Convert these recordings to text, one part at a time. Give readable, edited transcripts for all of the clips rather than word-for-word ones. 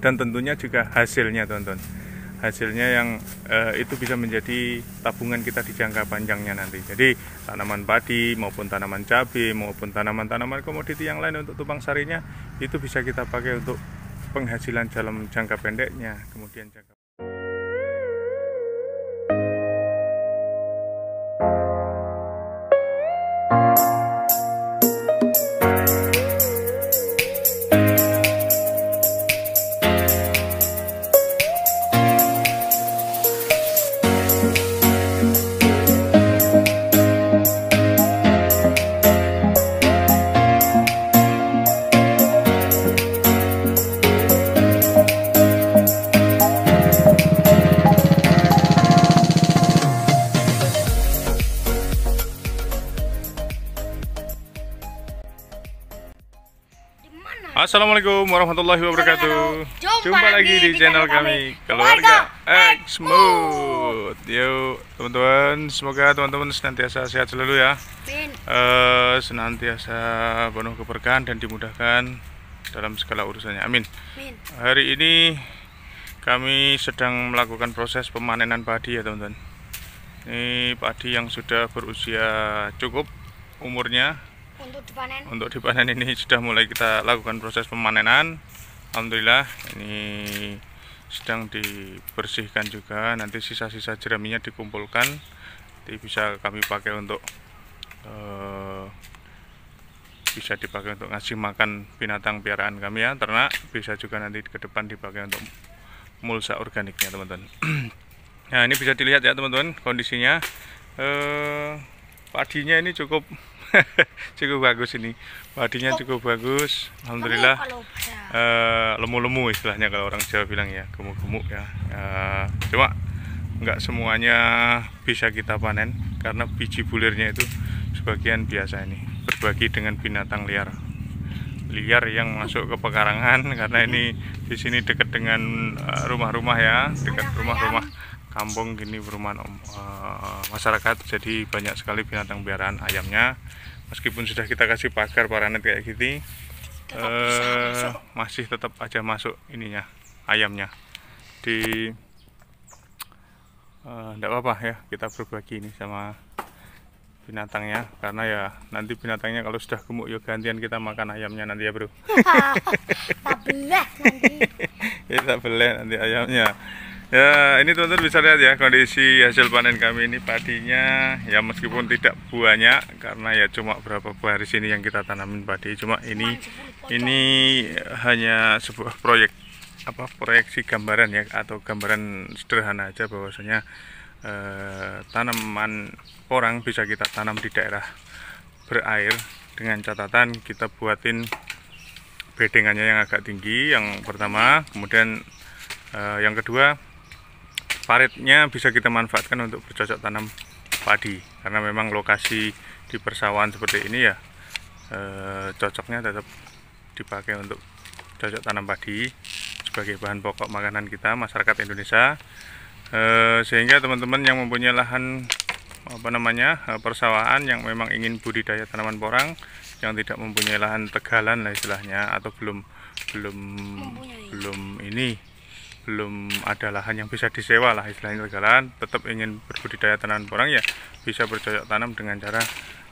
dan tentunya juga hasilnya teman-teman, hasilnya yang itu bisa menjadi tabungan kita di jangka panjangnya nanti. Jadi tanaman padi maupun tanaman cabai maupun tanaman-tanaman komoditi yang lain untuk tumpang sarinya itu bisa kita pakai untuk penghasilan dalam jangka pendeknya, kemudian jangka Assalamualaikum warahmatullahi wabarakatuh. Jumpa lagi di channel kami, Keluarga X-Mood. Yuk teman-teman, semoga teman-teman senantiasa sehat selalu ya. Senantiasa penuh keberkahan dan dimudahkan dalam segala urusannya. Amin. Hari ini kami sedang melakukan proses pemanenan padi ya teman-teman. Ini padi yang sudah berusia cukup umurnya untuk dipanen ini sudah mulai kita lakukan proses pemanenan. Alhamdulillah ini sedang dibersihkan juga, nanti sisa-sisa jeraminya dikumpulkan, nanti bisa kami pakai untuk bisa dipakai untuk ngasih makan binatang piaraan kami ya, ternak, bisa juga nanti ke depan dipakai untuk mulsa organiknya teman-teman. Nah ini bisa dilihat ya teman-teman kondisinya, padinya ini cukup cukup bagus, ini padinya cukup bagus, alhamdulillah. Lemu-lemu istilahnya kalau orang Jawa bilang ya, gemuk-gemuk ya. Cuma nggak semuanya bisa kita panen karena biji bulirnya itu sebagian biasa ini berbagi dengan binatang liar yang masuk ke pekarangan, karena ini di sini dekat dengan rumah-rumah ya, dekat rumah-rumah kampung gini, perumahan masyarakat, jadi banyak sekali binatang piaraan ayamnya. Meskipun sudah kita kasih pagar paranet kayak gini, masih tetap aja masuk ininya, ayamnya. Di enggak apa-apa ya, kita berbagi ini sama binatangnya, karena ya nanti binatangnya kalau sudah gemuk ya gantian kita makan ayamnya nanti ya bro. Tak belah nanti. Ya tak belah nanti ayamnya. Ya ini teman-teman bisa lihat ya kondisi hasil panen kami ini, padinya ya meskipun tidak banyak karena ya cuma berapa buah hari sini yang kita tanamin padi, cuma ini hanya sebuah proyeksi gambaran ya, atau gambaran sederhana aja bahwasanya tanaman porang bisa kita tanam di daerah berair dengan catatan kita buatin bedengannya yang agak tinggi yang pertama, kemudian yang kedua paritnya bisa kita manfaatkan untuk bercocok tanam padi, karena memang lokasi di persawahan seperti ini ya, cocoknya tetap dipakai untuk cocok tanam padi sebagai bahan pokok makanan kita masyarakat Indonesia. Sehingga teman-teman yang mempunyai lahan persawahan yang memang ingin budidaya tanaman porang, yang tidak mempunyai lahan tegalan lah istilahnya, atau belum ada lahan yang bisa disewa lah istilahnya tegalan, tetap ingin berbudidaya tanaman porang ya bisa bercocok tanam dengan cara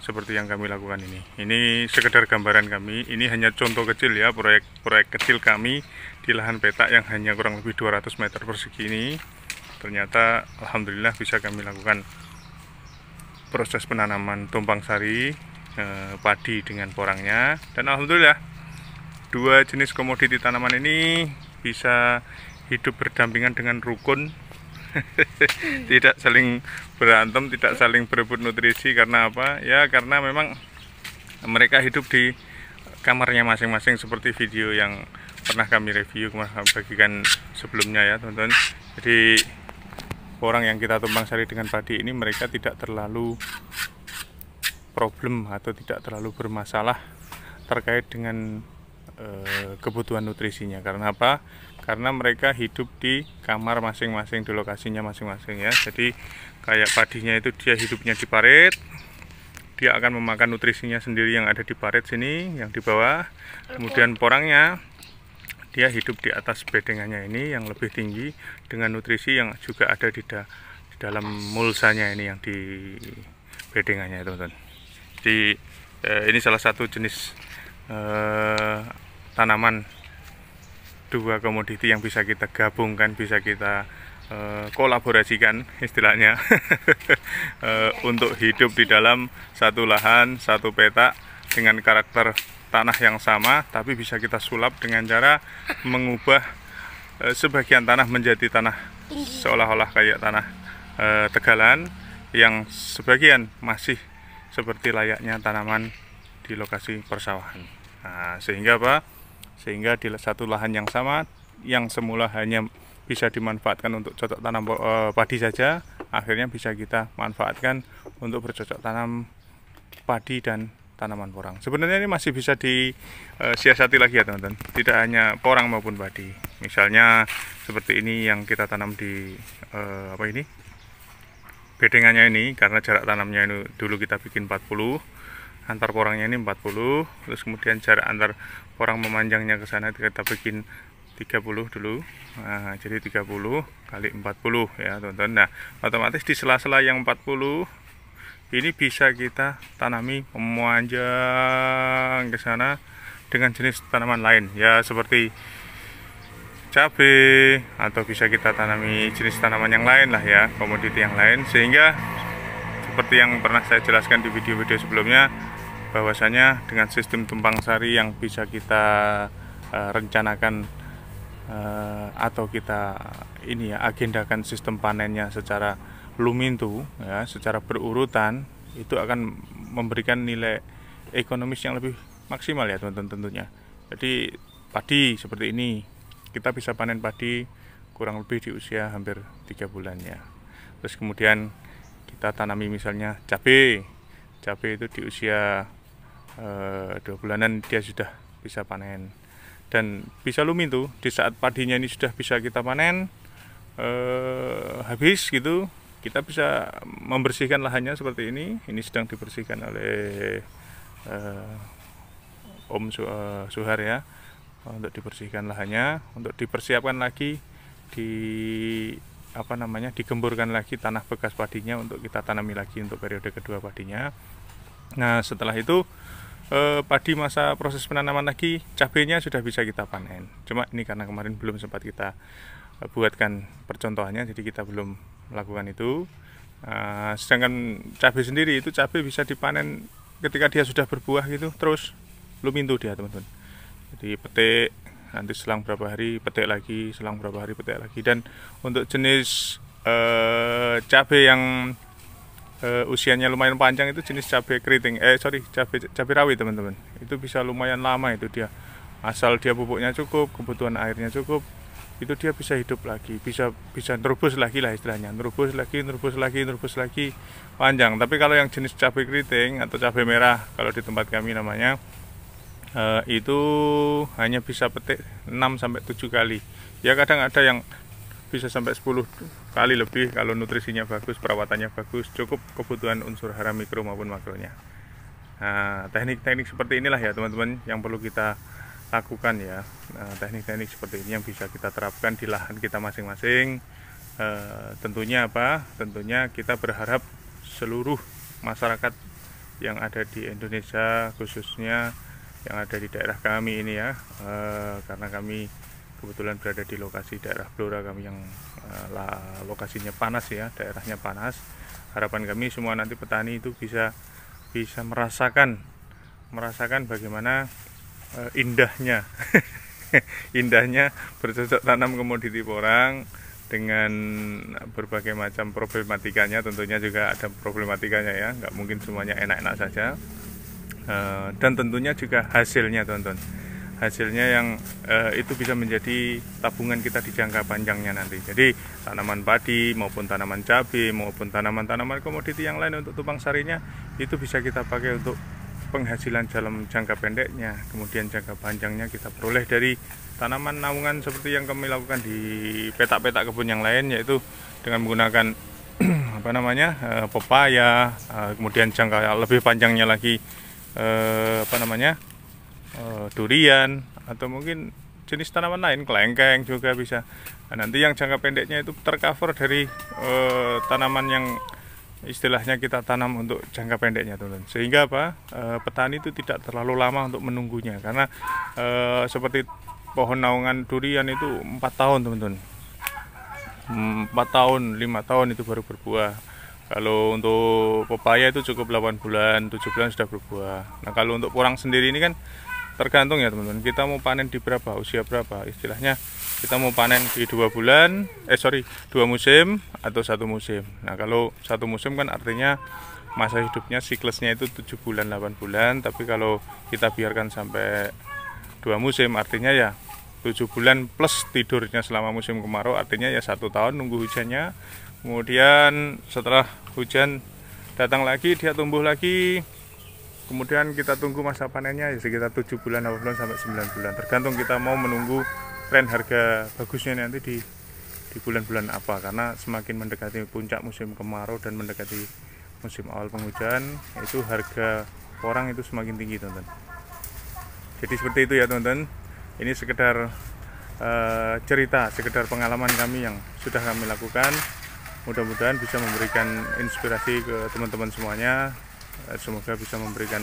seperti yang kami lakukan ini. Ini sekedar gambaran kami, ini hanya contoh kecil ya, proyek kecil kami di lahan petak yang hanya kurang lebih 200 meter persegi ini. Ternyata alhamdulillah bisa kami lakukan proses penanaman tumpang sari padi dengan porangnya, dan alhamdulillah dua jenis komoditi tanaman ini bisa hidup berdampingan dengan rukun. Tidak saling berantem, tidak saling berebut nutrisi. Karena apa? Ya karena memang mereka hidup di kamarnya masing-masing, seperti video yang pernah kami review, kami bagikan sebelumnya ya teman-teman. Jadi orang yang kita tumpang sari dengan padi ini mereka tidak terlalu problem atau tidak terlalu bermasalah terkait dengan kebutuhan nutrisinya. Karena apa? Karena mereka hidup di kamar masing-masing, di lokasinya masing-masing ya. Jadi kayak padinya itu dia hidupnya di parit, dia akan memakan nutrisinya sendiri yang ada di parit sini, yang di bawah. Kemudian porangnya dia hidup di atas bedengannya ini yang lebih tinggi dengan nutrisi yang juga ada di dalam mulsanya ini yang di bedengannya, teman-teman. Jadi ini salah satu jenis tanaman dua komoditi yang bisa kita gabungkan, bisa kita kolaborasikan istilahnya untuk hidup di dalam satu lahan, satu petak dengan karakter tanah yang sama, tapi bisa kita sulap dengan cara mengubah sebagian tanah menjadi tanah seolah-olah kayak tanah tegalan, yang sebagian masih seperti layaknya tanaman di lokasi persawahan. Nah, sehingga apa? Sehingga di satu lahan yang sama yang semula hanya bisa dimanfaatkan untuk cocok tanam padi saja, akhirnya bisa kita manfaatkan untuk bercocok tanam padi dan tanaman porang. Sebenarnya ini masih bisa disiasati lagi ya, teman-teman. Tidak hanya porang maupun padi. Misalnya seperti ini yang kita tanam di bedengannya ini, karena jarak tanamnya ini dulu kita bikin 40, antar porangnya ini 40, terus kemudian jarak antar porang memanjangnya ke sana kita bikin 30 dulu. Nah, jadi 30 kali 40 ya, teman-teman. Nah, otomatis di sela-sela yang 40 ini bisa kita tanami memanjang ke sana dengan jenis tanaman lain ya, seperti cabai, atau bisa kita tanami jenis tanaman yang lain lah ya, komoditi yang lain, sehingga seperti yang pernah saya jelaskan di video-video sebelumnya, bahwasanya dengan sistem tumpang sari yang bisa kita rencanakan atau kita agendakan sistem panennya secara lumintu ya, secara berurutan, itu akan memberikan nilai ekonomis yang lebih maksimal ya, teman-teman, tentunya. Jadi padi seperti ini kita bisa panen padi kurang lebih di usia hampir 3 bulan ya. Terus kemudian kita tanami misalnya cabai itu di usia 2 bulanan dia sudah bisa panen, dan bisa lumintu di saat padinya ini sudah bisa kita panen habis gitu, kita bisa membersihkan lahannya seperti ini. Ini sedang dibersihkan oleh Om Suhar ya, untuk dibersihkan lahannya, untuk dipersiapkan lagi digemburkan lagi tanah bekas padinya untuk kita tanami lagi untuk periode kedua padinya. Nah, setelah itu padi masa proses penanaman lagi, cabainya sudah bisa kita panen. Cuma ini karena kemarin belum sempat kita buatkan percontohannya, jadi kita belum melakukan itu. Sedangkan cabai sendiri, itu cabai bisa dipanen ketika dia sudah berbuah gitu, terus lumintu dia, teman-teman. Jadi petik, nanti selang berapa hari petik lagi, selang berapa hari petik lagi. Dan untuk jenis cabai yang usianya lumayan panjang itu jenis cabai keriting, cabai rawit, teman-teman. Itu bisa lumayan lama itu dia, asal dia pupuknya cukup, kebutuhan airnya cukup, itu dia bisa hidup lagi, bisa nerubus lagi lah istilahnya, nerubus lagi panjang. Tapi kalau yang jenis cabai keriting atau cabai merah, kalau di tempat kami namanya, itu hanya bisa petik 6-7 kali ya, kadang ada yang bisa sampai 10 kali lebih kalau nutrisinya bagus, perawatannya bagus, cukup kebutuhan unsur hara mikro maupun makronya. Nah, teknik-teknik seperti inilah ya, teman-teman, yang perlu kita lakukan ya. Teknik-teknik seperti ini yang bisa kita terapkan di lahan kita masing-masing. Tentunya tentunya kita berharap seluruh masyarakat yang ada di Indonesia, khususnya yang ada di daerah kami ini ya, karena kami kebetulan berada di lokasi daerah Blora kami yang lokasinya panas ya, daerahnya panas. Harapan kami semua nanti petani itu bisa merasakan bagaimana indahnya indahnya bercocok tanam komoditi porang dengan berbagai macam problematikanya. Tentunya juga ada problematikanya ya, nggak mungkin semuanya enak-enak saja. Dan tentunya juga hasilnya, teman-teman, hasilnya yang itu bisa menjadi tabungan kita di jangka panjangnya nanti. Jadi tanaman padi maupun tanaman cabai maupun tanaman-tanaman komoditi yang lain untuk tumpang sarinya itu bisa kita pakai untuk penghasilan dalam jangka pendeknya, kemudian jangka panjangnya kita peroleh dari tanaman naungan seperti yang kami lakukan di petak-petak kebun yang lain, yaitu dengan menggunakan pepaya, kemudian jangka lebih panjangnya lagi durian, atau mungkin jenis tanaman lain, kelengkeng juga bisa. Nah, nanti yang jangka pendeknya itu tercover dari tanaman yang istilahnya kita tanam untuk jangka pendeknya, teman-teman. Sehingga apa? Petani itu tidak terlalu lama untuk menunggunya, karena seperti pohon naungan durian itu 4 tahun, teman-teman. 4 tahun, 5 tahun itu baru berbuah. Kalau untuk pepaya itu cukup 8 bulan, 7 bulan sudah berbuah. Nah, kalau untuk porang sendiri ini kan tergantung ya, teman-teman. Kita mau panen di berapa, usia berapa. Istilahnya kita mau panen di 2 musim atau 1 musim. Nah, kalau 1 musim kan artinya masa hidupnya siklusnya itu 7 bulan, 8 bulan. Tapi kalau kita biarkan sampai 2 musim artinya ya 7 bulan plus tidurnya selama musim kemarau, artinya ya 1 tahun nunggu hujannya. Kemudian setelah hujan datang lagi, dia tumbuh lagi. Kemudian kita tunggu masa panennya ya sekitar 7 bulan, 8 bulan sampai 9 bulan. Tergantung kita mau menunggu tren harga bagusnya nanti di bulan-bulan apa. Karena semakin mendekati puncak musim kemarau dan mendekati musim awal penghujan, itu harga porang itu semakin tinggi, teman-teman. Jadi seperti itu ya, teman-teman. Ini sekedar cerita, sekedar pengalaman kami yang sudah kami lakukan. Mudah-mudahan bisa memberikan inspirasi ke teman-teman semuanya. Semoga bisa memberikan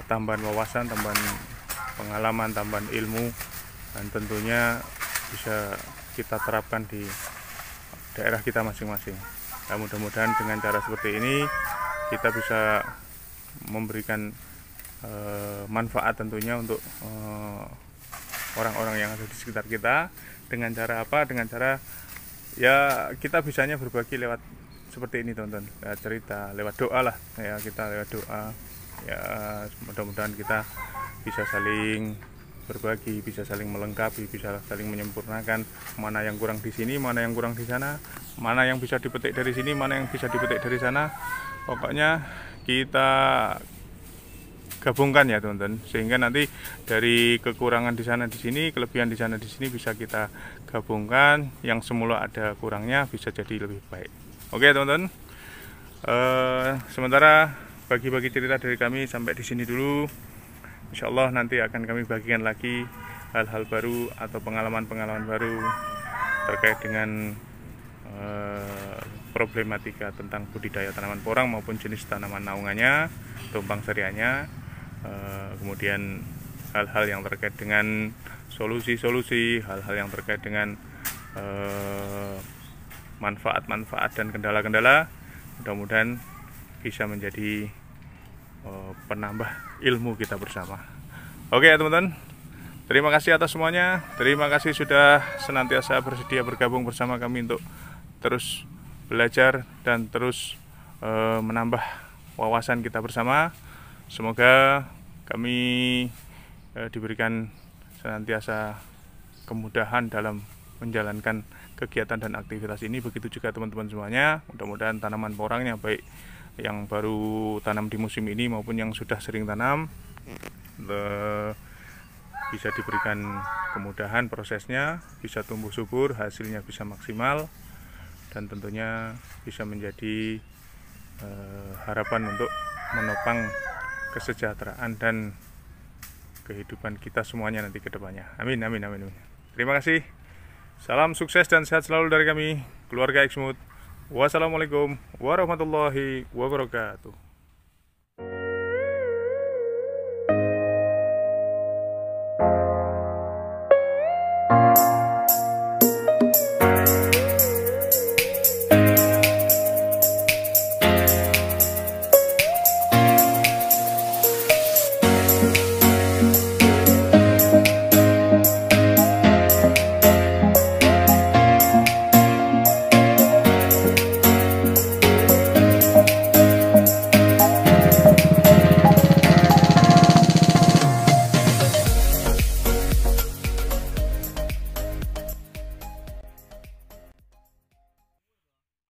tambahan wawasan, tambahan pengalaman, tambahan ilmu, dan tentunya bisa kita terapkan di daerah kita masing-masing. Nah, mudah-mudahan dengan cara seperti ini kita bisa memberikan manfaat tentunya untuk orang-orang yang ada di sekitar kita. Dengan cara apa? Dengan cara ya kita bisanya berbagi lewat seperti ini, teman-teman. Ya, cerita lewat doa lah ya, kita lewat doa ya. Mudah-mudahan kita bisa saling berbagi, bisa saling melengkapi, bisa saling menyempurnakan. Mana yang kurang di sini, mana yang kurang di sana, mana yang bisa dipetik dari sini, mana yang bisa dipetik dari sana. Pokoknya kita gabungkan ya, teman-teman, sehingga nanti dari kekurangan di sana di sini, kelebihan di sana di sini bisa kita gabungkan. Yang semula ada kurangnya bisa jadi lebih baik. Oke, teman-teman. Sementara bagi-bagi cerita dari kami sampai di sini dulu. Insya Allah nanti akan kami bagikan lagi hal-hal baru atau pengalaman-pengalaman baru terkait dengan problematika tentang budidaya tanaman porang maupun jenis tanaman naungannya, tumpang serianya. Kemudian hal-hal yang terkait dengan solusi-solusi, hal-hal yang terkait dengan manfaat-manfaat dan kendala-kendala. Mudah-mudahan bisa menjadi penambah ilmu kita bersama. Oke ya, teman-teman, terima kasih atas semuanya. Terima kasih sudah senantiasa bersedia bergabung bersama kami untuk terus belajar dan terus menambah wawasan kita bersama. Semoga kami diberikan senantiasa kemudahan dalam menjalankan kegiatan dan aktivitas ini. Begitu juga teman-teman semuanya. Mudah-mudahan tanaman porangnya, baik yang baru tanam di musim ini maupun yang sudah sering tanam, bisa diberikan kemudahan prosesnya, bisa tumbuh subur, hasilnya bisa maksimal, dan tentunya bisa menjadi harapan untuk menopang kesejahteraan dan kehidupan kita semuanya nanti ke depannya. Amin, amin, amin, amin. Terima kasih. Salam sukses dan sehat selalu dari kami, keluarga Exmut. Wassalamualaikum warahmatullahi wabarakatuh.